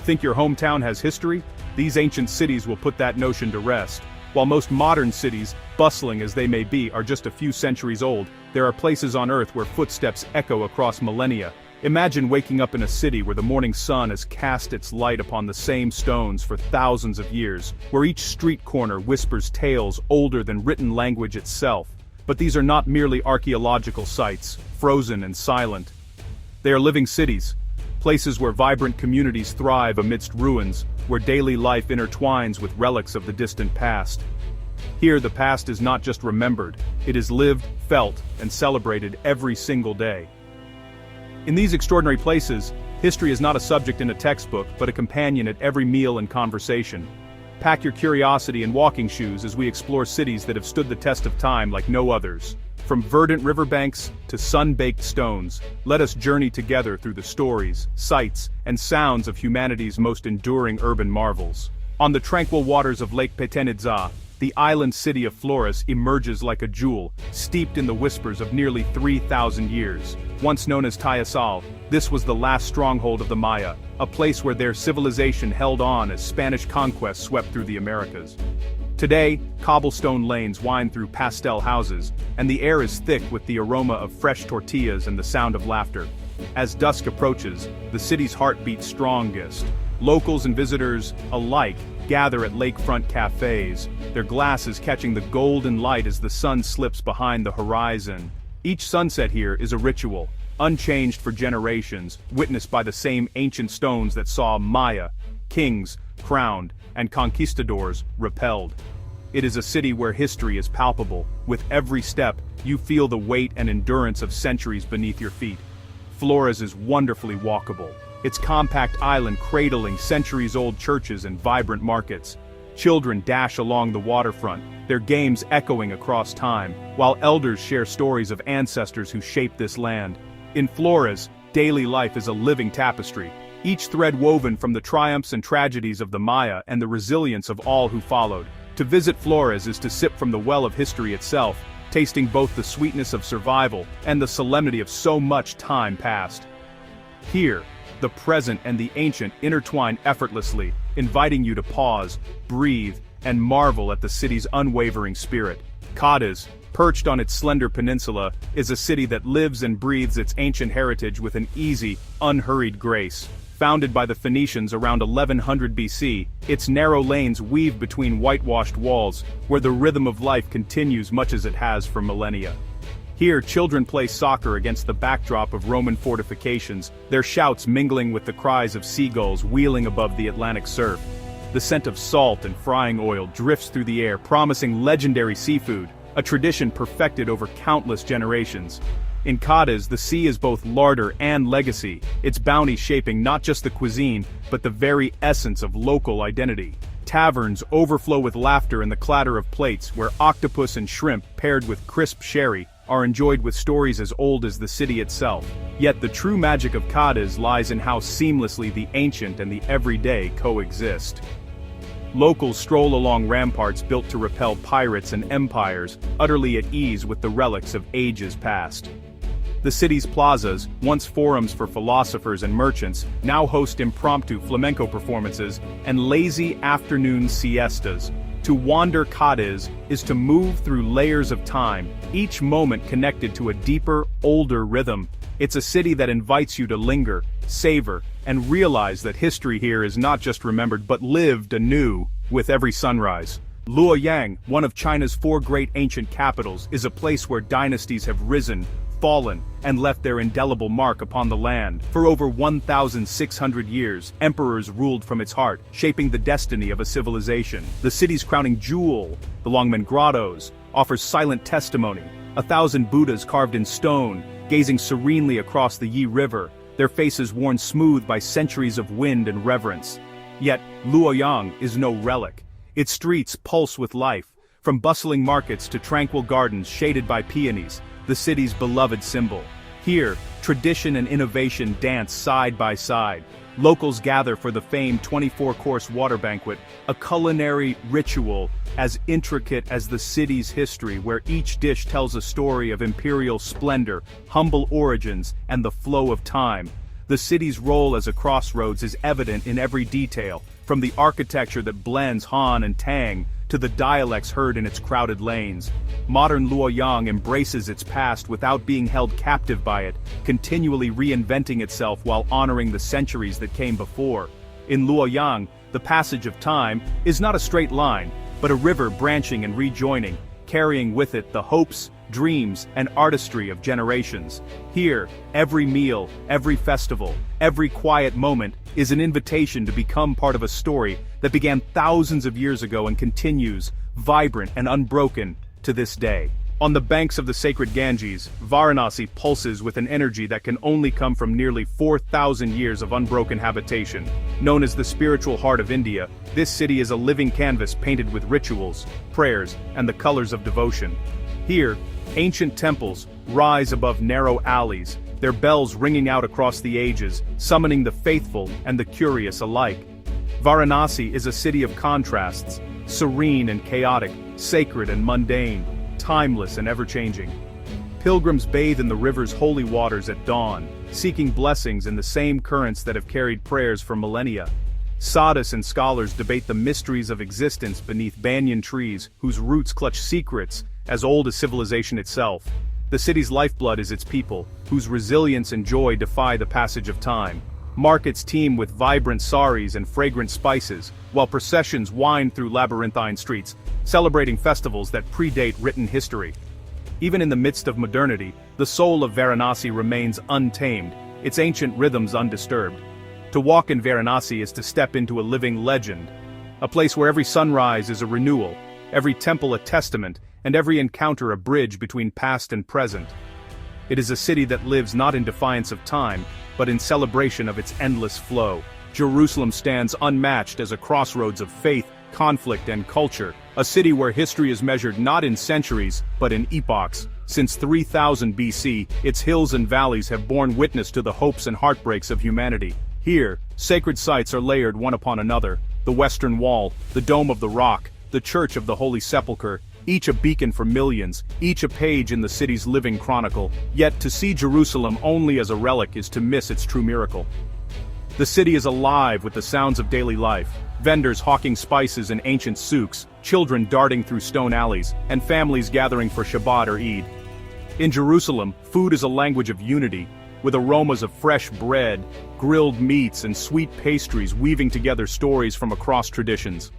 Think your hometown has history? These ancient cities will put that notion to rest. While most modern cities, bustling as they may be, are just a few centuries old, there are places on Earth where footsteps echo across millennia. Imagine waking up in a city where the morning sun has cast its light upon the same stones for thousands of years, where each street corner whispers tales older than written language itself. But these are not merely archaeological sites, frozen and silent. They are living cities, places where vibrant communities thrive amidst ruins, where daily life intertwines with relics of the distant past. Here the past is not just remembered, it is lived, felt, and celebrated every single day. In these extraordinary places, history is not a subject in a textbook but a companion at every meal and conversation. Pack your curiosity and walking shoes as we explore cities that have stood the test of time like no others. From verdant riverbanks to sun-baked stones, let us journey together through the stories, sights, and sounds of humanity's most enduring urban marvels. On the tranquil waters of Lake Petenidza, the island city of Flores emerges like a jewel, steeped in the whispers of nearly 3,000 years. Once known as Tayasal, this was the last stronghold of the Maya, a place where their civilization held on as Spanish conquest swept through the Americas. Today, cobblestone lanes wind through pastel houses, and the air is thick with the aroma of fresh tortillas and the sound of laughter. As dusk approaches, the city's heart beats strongest. Locals and visitors alike gather at lakefront cafes, their glasses catching the golden light as the sun slips behind the horizon. Each sunset here is a ritual, unchanged for generations, witnessed by the same ancient stones that saw Maya, kings, crowned, and conquistadors repelled. It is a city where history is palpable. With every step, you feel the weight and endurance of centuries beneath your feet. Flores is wonderfully walkable, its compact island cradling centuries-old churches and vibrant markets. Children dash along the waterfront, their games echoing across time, while elders share stories of ancestors who shaped this land. In Flores, daily life is a living tapestry, each thread woven from the triumphs and tragedies of the Maya and the resilience of all who followed. To visit Flores is to sip from the well of history itself, tasting both the sweetness of survival and the solemnity of so much time past. Here, the present and the ancient intertwine effortlessly, inviting you to pause, breathe, and marvel at the city's unwavering spirit. Cadiz, perched on its slender peninsula, is a city that lives and breathes its ancient heritage with an easy, unhurried grace. Founded by the Phoenicians around 1100 BC, its narrow lanes weave between whitewashed walls, where the rhythm of life continues much as it has for millennia. Here, children play soccer against the backdrop of Roman fortifications, their shouts mingling with the cries of seagulls wheeling above the Atlantic surf. The scent of salt and frying oil drifts through the air, promising legendary seafood, a tradition perfected over countless generations. In Cadiz, the sea is both larder and legacy, its bounty shaping not just the cuisine, but the very essence of local identity. Taverns overflow with laughter and the clatter of plates, where octopus and shrimp paired with crisp sherry are enjoyed with stories as old as the city itself. Yet the true magic of Cadiz lies in how seamlessly the ancient and the everyday coexist. Locals stroll along ramparts built to repel pirates and empires, utterly at ease with the relics of ages past. The city's plazas, once forums for philosophers and merchants, now host impromptu flamenco performances and lazy afternoon siestas. To wander Cadiz is to move through layers of time, each moment connected to a deeper, older rhythm. It's a city that invites you to linger, savor, and realize that history here is not just remembered but lived anew with every sunrise. Luoyang, one of China's 4 great ancient capitals, is a place where dynasties have risen, fallen, and left their indelible mark upon the land. For over 1,600 years, emperors ruled from its heart, shaping the destiny of a civilization. The city's crowning jewel, the Longmen Grottos, offers silent testimony. 1,000 Buddhas carved in stone, gazing serenely across the Yi River, their faces worn smooth by centuries of wind and reverence. Yet, Luoyang is no relic. Its streets pulse with life, from bustling markets to tranquil gardens shaded by peonies, the city's beloved symbol. Here, tradition and innovation dance side by side. Locals gather for the famed 24-course water banquet, a culinary ritual as intricate as the city's history, where each dish tells a story of imperial splendor, humble origins, and the flow of time. The city's role as a crossroads is evident in every detail, from the architecture that blends Han and Tang to the dialects heard in its crowded lanes. Modern Luoyang embraces its past without being held captive by it, continually reinventing itself while honoring the centuries that came before. In Luoyang, the passage of time is not a straight line, but a river branching and rejoining, carrying with it the hopes, dreams, and artistry of generations. Here, every meal, every festival, every quiet moment is an invitation to become part of a story that began thousands of years ago and continues, vibrant and unbroken, to this day. On the banks of the sacred Ganges, Varanasi pulses with an energy that can only come from nearly 4,000 years of unbroken habitation. Known as the spiritual heart of India, this city is a living canvas painted with rituals, prayers, and the colors of devotion. Here, ancient temples rise above narrow alleys, their bells ringing out across the ages, summoning the faithful and the curious alike. Varanasi is a city of contrasts, serene and chaotic, sacred and mundane, timeless and ever-changing. Pilgrims bathe in the river's holy waters at dawn, seeking blessings in the same currents that have carried prayers for millennia. Sadhus and scholars debate the mysteries of existence beneath banyan trees whose roots clutch secrets as old as civilization itself. The city's lifeblood is its people, whose resilience and joy defy the passage of time. Markets teem with vibrant saris and fragrant spices, while processions wind through labyrinthine streets, celebrating festivals that predate written history. Even in the midst of modernity, the soul of Varanasi remains untamed, its ancient rhythms undisturbed. To walk in Varanasi is to step into a living legend, a place where every sunrise is a renewal, every temple a testament, and every encounter a bridge between past and present. It is a city that lives not in defiance of time, but in celebration of its endless flow. Jerusalem stands unmatched as a crossroads of faith, conflict, and culture, a city where history is measured not in centuries, but in epochs. Since 3000 BC, its hills and valleys have borne witness to the hopes and heartbreaks of humanity. Here, sacred sites are layered one upon another: the Western Wall, the Dome of the Rock, the Church of the Holy Sepulchre, each a beacon for millions, each a page in the city's living chronicle. Yet to see Jerusalem only as a relic is to miss its true miracle. The city is alive with the sounds of daily life, vendors hawking spices in ancient souks, children darting through stone alleys, and families gathering for Shabbat or Eid. In Jerusalem, food is a language of unity, with aromas of fresh bread, grilled meats, and sweet pastries weaving together stories from across traditions.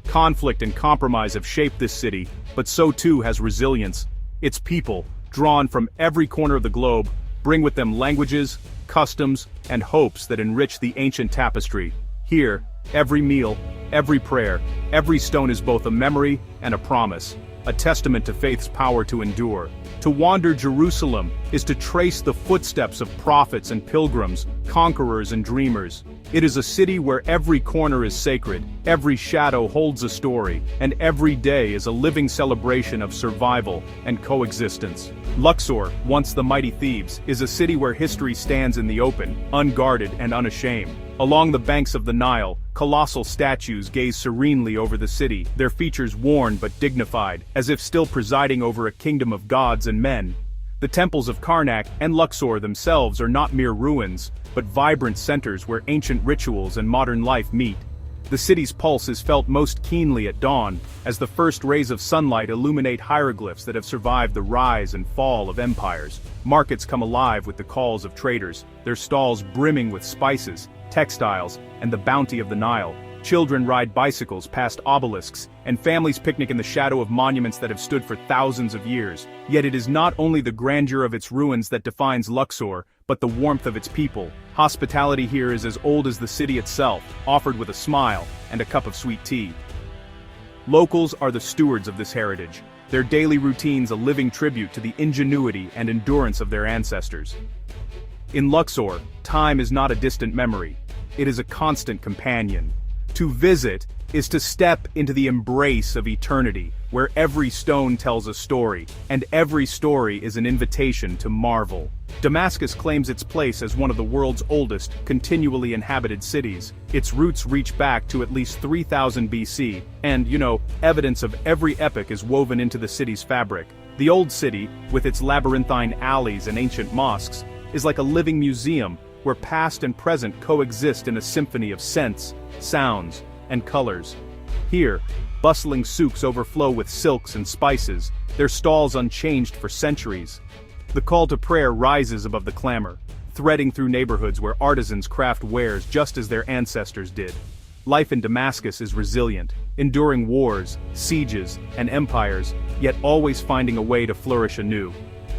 Conflict and compromise have shaped this city, but so too has resilience. Its people, drawn from every corner of the globe, bring with them languages, customs, and hopes that enrich the ancient tapestry. Here, every meal, every prayer, every stone is both a memory and a promise, a testament to faith's power to endure. To wander Jerusalem is to trace the footsteps of prophets and pilgrims, conquerors and dreamers. It is a city where every corner is sacred, every shadow holds a story, and every day is a living celebration of survival and coexistence. Luxor, once the mighty Thebes, is a city where history stands in the open, unguarded and unashamed. Along the banks of the Nile, colossal statues gaze serenely over the city, their features worn but dignified, as if still presiding over a kingdom of gods and men. The temples of Karnak and Luxor themselves are not mere ruins, but vibrant centers where ancient rituals and modern life meet. The city's pulse is felt most keenly at dawn, as the first rays of sunlight illuminate hieroglyphs that have survived the rise and fall of empires. Markets come alive with the calls of traders, their stalls brimming with spices, textiles, and the bounty of the Nile. Children ride bicycles past obelisks, and families picnic in the shadow of monuments that have stood for thousands of years. Yet it is not only the grandeur of its ruins that defines Luxor, but the warmth of its people. Hospitality here is as old as the city itself, offered with a smile and a cup of sweet tea. Locals are the stewards of this heritage, their daily routines a living tribute to the ingenuity and endurance of their ancestors. In Luxor, time is not a distant memory, it is a constant companion. To visit is to step into the embrace of eternity, where every stone tells a story, and every story is an invitation to marvel. Damascus claims its place as one of the world's oldest, continually inhabited cities. Its roots reach back to at least 3000 BC, and, evidence of every epoch is woven into the city's fabric. The old city, with its labyrinthine alleys and ancient mosques, is like a living museum, where past and present coexist in a symphony of scents, sounds, and colors. Here, bustling souks overflow with silks and spices, their stalls unchanged for centuries. The call to prayer rises above the clamor, threading through neighborhoods where artisans craft wares just as their ancestors did. Life in Damascus is resilient, enduring wars, sieges, and empires, yet always finding a way to flourish anew.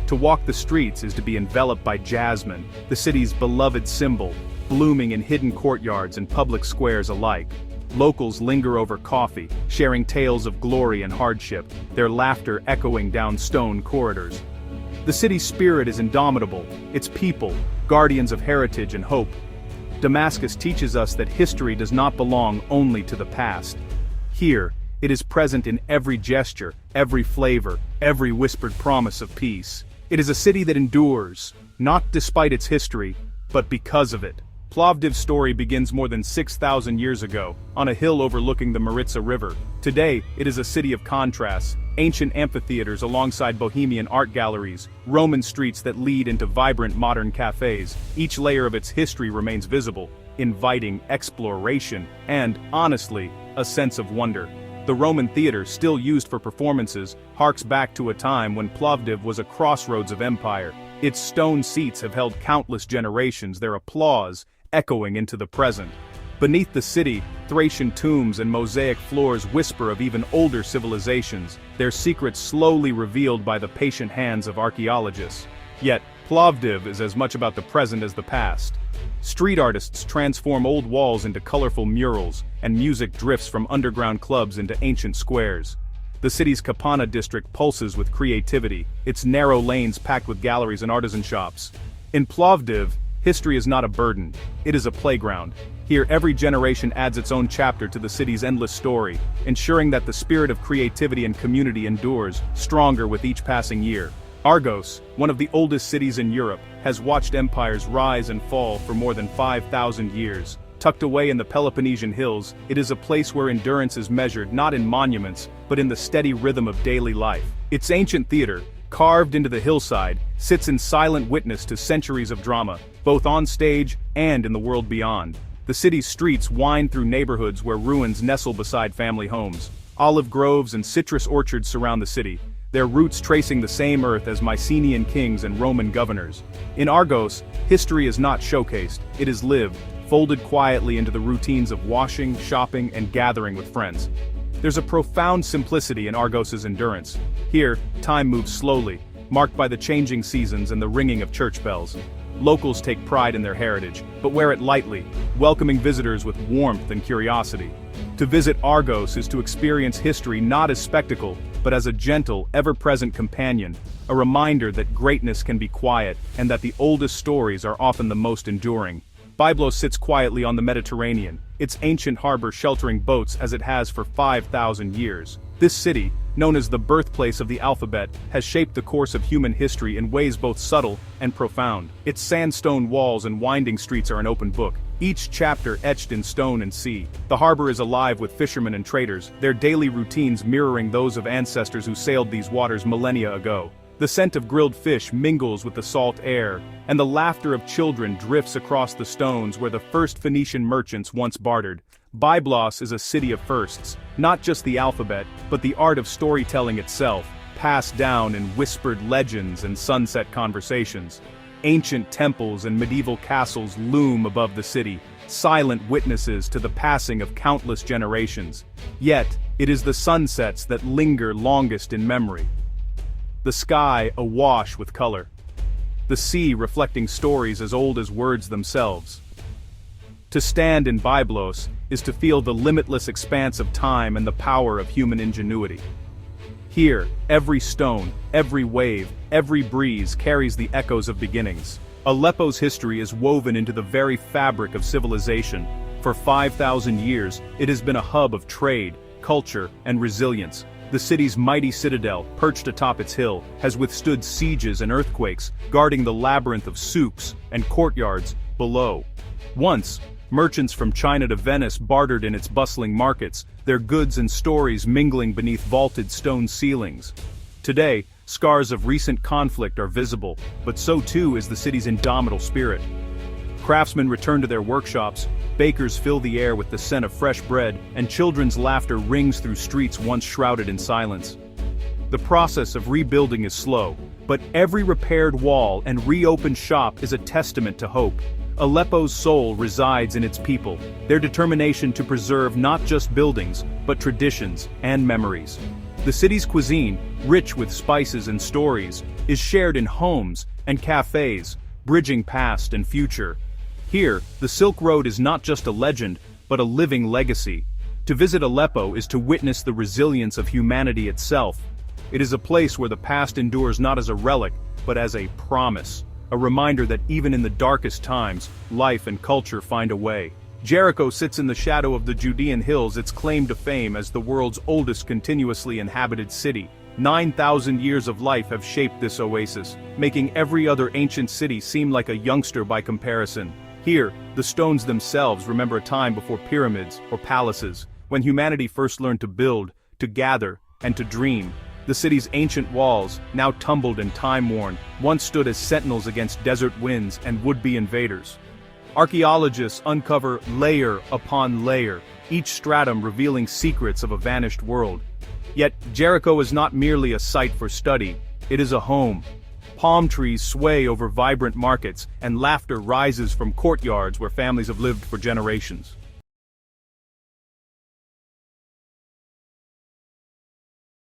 To walk the streets is to be enveloped by jasmine, the city's beloved symbol, blooming in hidden courtyards and public squares alike. Locals linger over coffee, sharing tales of glory and hardship, their laughter echoing down stone corridors. The city's spirit is indomitable, its people, guardians of heritage and hope. Damascus teaches us that history does not belong only to the past. Here, it is present in every gesture, every flavor, every whispered promise of peace. It is a city that endures, not despite its history, but because of it. Plovdiv's story begins more than 6,000 years ago, on a hill overlooking the Maritsa River. Today, it is a city of contrasts, ancient amphitheaters alongside bohemian art galleries, Roman streets that lead into vibrant modern cafes. Each layer of its history remains visible, inviting exploration and, honestly, a sense of wonder. The Roman theater, still used for performances, harks back to a time when Plovdiv was a crossroads of empire. Its stone seats have held countless generations, their applause echoing into the present. Beneath the city, Thracian tombs and mosaic floors whisper of even older civilizations, their secrets slowly revealed by the patient hands of archaeologists. Yet, Plovdiv is as much about the present as the past. Street artists transform old walls into colorful murals, and music drifts from underground clubs into ancient squares. The city's Kapana district pulses with creativity, its narrow lanes packed with galleries and artisan shops. In Plovdiv, history is not a burden, it is a playground. Here every generation adds its own chapter to the city's endless story, ensuring that the spirit of creativity and community endures, stronger with each passing year. Argos, one of the oldest cities in Europe, has watched empires rise and fall for more than 5,000 years. Tucked away in the Peloponnesian hills, it is a place where endurance is measured not in monuments, but in the steady rhythm of daily life. Its ancient theater, carved into the hillside, sits in silent witness to centuries of drama, both on stage and in the world beyond. The city's streets wind through neighborhoods where ruins nestle beside family homes. Olive groves and citrus orchards surround the city, their roots tracing the same earth as Mycenaean kings and Roman governors. In Argos, history is not showcased, it is lived, folded quietly into the routines of washing, shopping, and gathering with friends. There's a profound simplicity in Argos's endurance. Here, time moves slowly, marked by the changing seasons and the ringing of church bells. Locals take pride in their heritage, but wear it lightly, welcoming visitors with warmth and curiosity. To visit Argos is to experience history not as spectacle, but as a gentle, ever-present companion, a reminder that greatness can be quiet and that the oldest stories are often the most enduring. Byblos sits quietly on the Mediterranean, its ancient harbor sheltering boats as it has for 5,000 years. This city, known as the birthplace of the alphabet, has shaped the course of human history in ways both subtle and profound. Its sandstone walls and winding streets are an open book, each chapter etched in stone and sea. The harbor is alive with fishermen and traders, their daily routines mirroring those of ancestors who sailed these waters millennia ago. The scent of grilled fish mingles with the salt air, and the laughter of children drifts across the stones where the first Phoenician merchants once bartered. Byblos is a city of firsts, not just the alphabet, but the art of storytelling itself, passed down in whispered legends and sunset conversations. Ancient temples and medieval castles loom above the city, silent witnesses to the passing of countless generations. Yet, it is the sunsets that linger longest in memory. The sky awash with color. The sea reflecting stories as old as words themselves. To stand in Byblos is to feel the limitless expanse of time and the power of human ingenuity. Here, every stone, every wave, every breeze carries the echoes of beginnings. Aleppo's history is woven into the very fabric of civilization. For 5,000 years, it has been a hub of trade, culture, and resilience. The city's mighty citadel, perched atop its hill, has withstood sieges and earthquakes, guarding the labyrinth of souks and courtyards below. Once, merchants from China to Venice bartered in its bustling markets, their goods and stories mingling beneath vaulted stone ceilings. Today, scars of recent conflict are visible, but so too is the city's indomitable spirit. craftsmen return to their workshops, bakers fill the air with the scent of fresh bread, and children's laughter rings through streets once shrouded in silence. The process of rebuilding is slow, but every repaired wall and reopened shop is a testament to hope. Aleppo's soul resides in its people, their determination to preserve not just buildings, but traditions and memories. The city's cuisine, rich with spices and stories, is shared in homes and cafes, bridging past and future. Here, the Silk Road is not just a legend, but a living legacy. To visit Aleppo is to witness the resilience of humanity itself. It is a place where the past endures not as a relic, but as a promise. A reminder that even in the darkest times, life and culture find a way. Jericho sits in the shadow of the Judean hills, its claim to fame as the world's oldest continuously inhabited city. 9,000 years of life have shaped this oasis, making every other ancient city seem like a youngster by comparison. Here, the stones themselves remember a time before pyramids or palaces, when humanity first learned to build, to gather, and to dream. The city's ancient walls, now tumbled and time-worn, once stood as sentinels against desert winds and would-be invaders. Archaeologists uncover layer upon layer, each stratum revealing secrets of a vanished world. Yet, Jericho is not merely a site for study, it is a home. Palm trees sway over vibrant markets, and laughter rises from courtyards where families have lived for generations.